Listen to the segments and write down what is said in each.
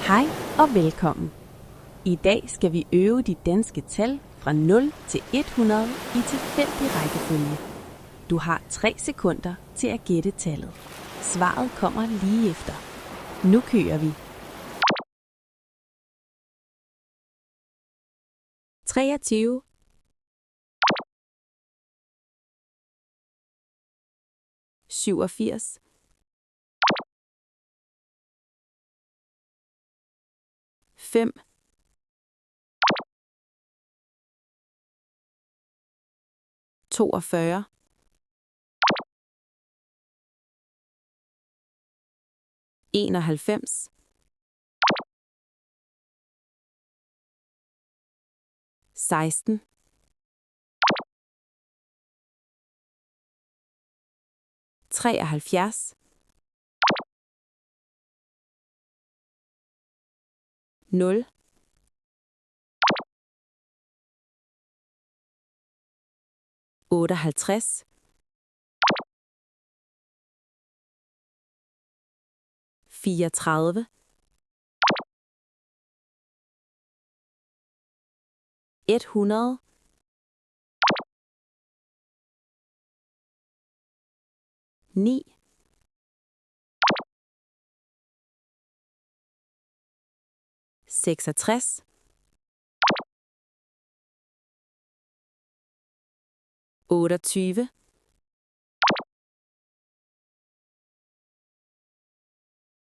Hej og velkommen. I dag skal vi øve de danske tal fra 0 til 100 i tilfældig rækkefølge. Du har 3 sekunder til at gætte tallet. Svaret kommer lige efter. Nu kører vi. 23, 87, 5, 42, 91, 16, 73, 0, 58, 34, 100, 9, 66, 28,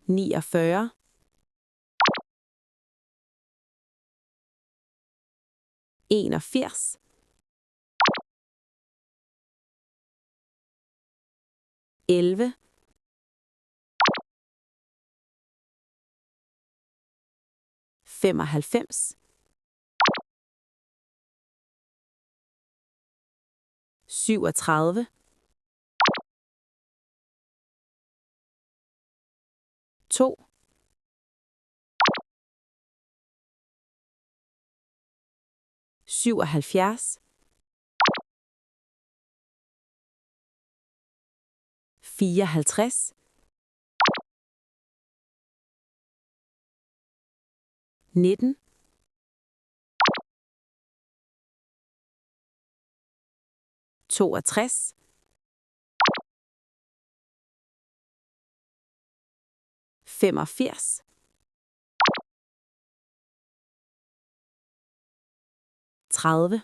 49, 81, 11, 95, 37, 2, 77, 54, 19, 62, 85, 30,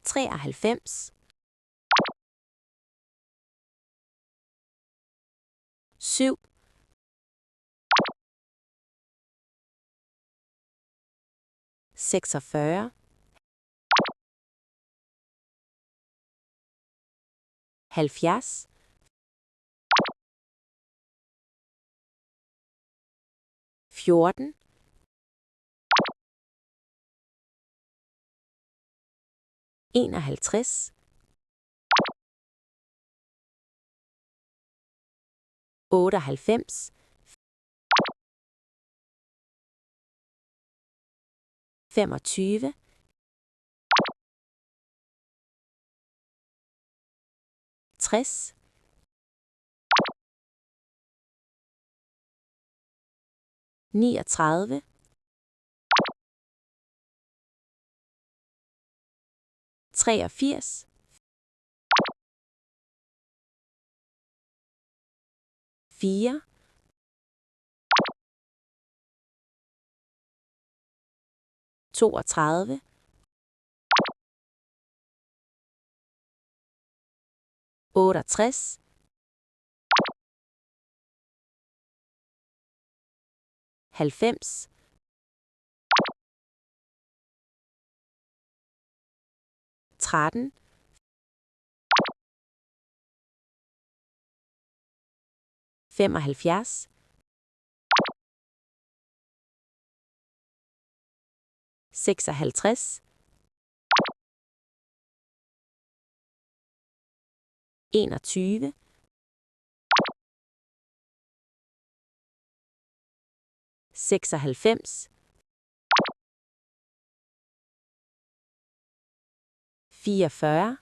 93, 7, 46, 70, 14, 51, 98, 25, 60, 39, 83, 4, 32, 68, 90, 13, 75, 56, 21, 96, 44,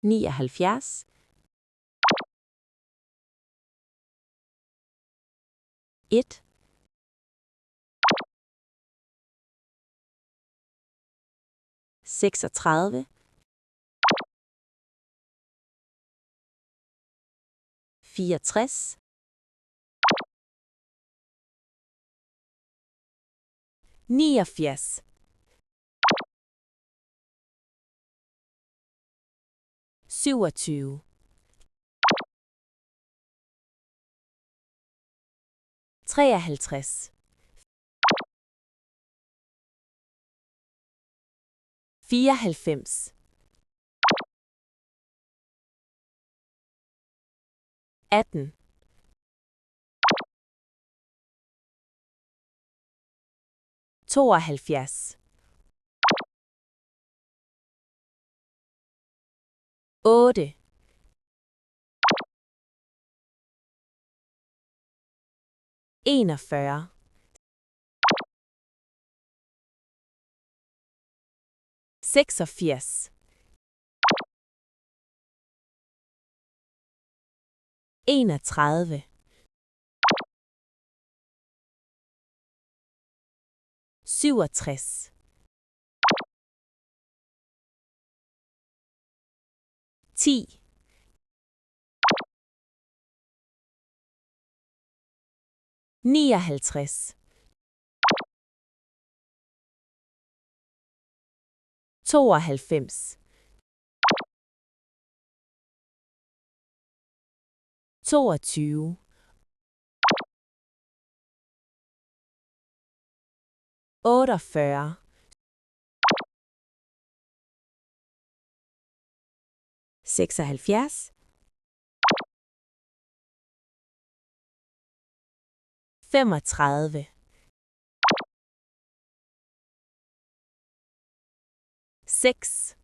79, 1, 36, 64, 89, 27, 53, 94, 18, 72, 8, 41, 86, 31, 67, 10, 59, 92, 22, 48, 76, 35, 6,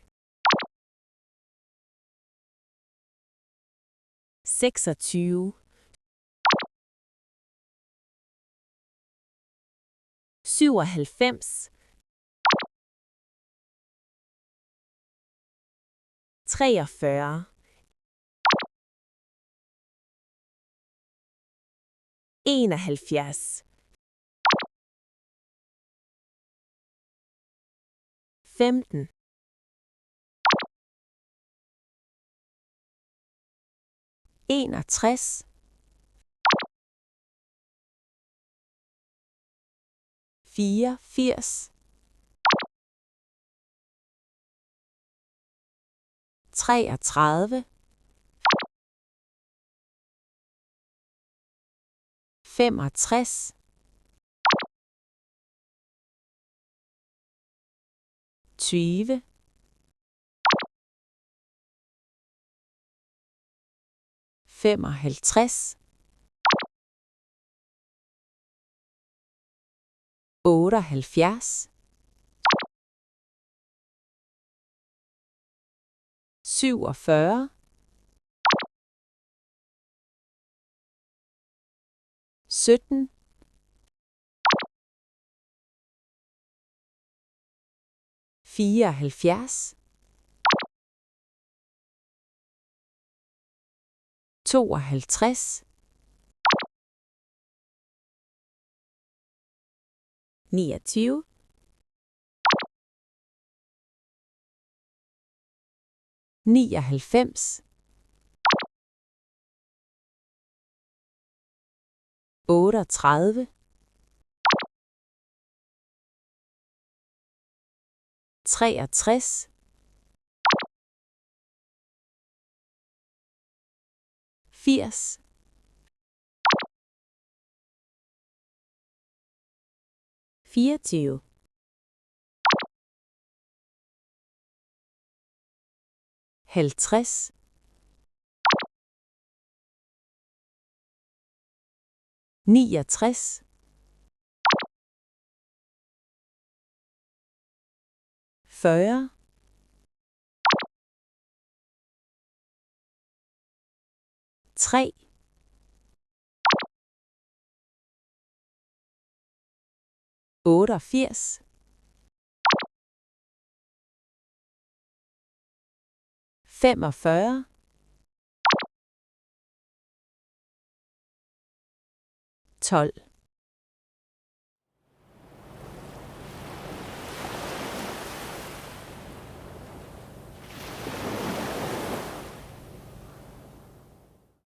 82, 57, 26, 97, 43, 71, 15, 61, 84, 33, 65, 20, 55, 78, 47, 17, 74, 52, 29, 99, 38, 63, 80, 24, 50, 69, 40, 3, 88, 45, 12.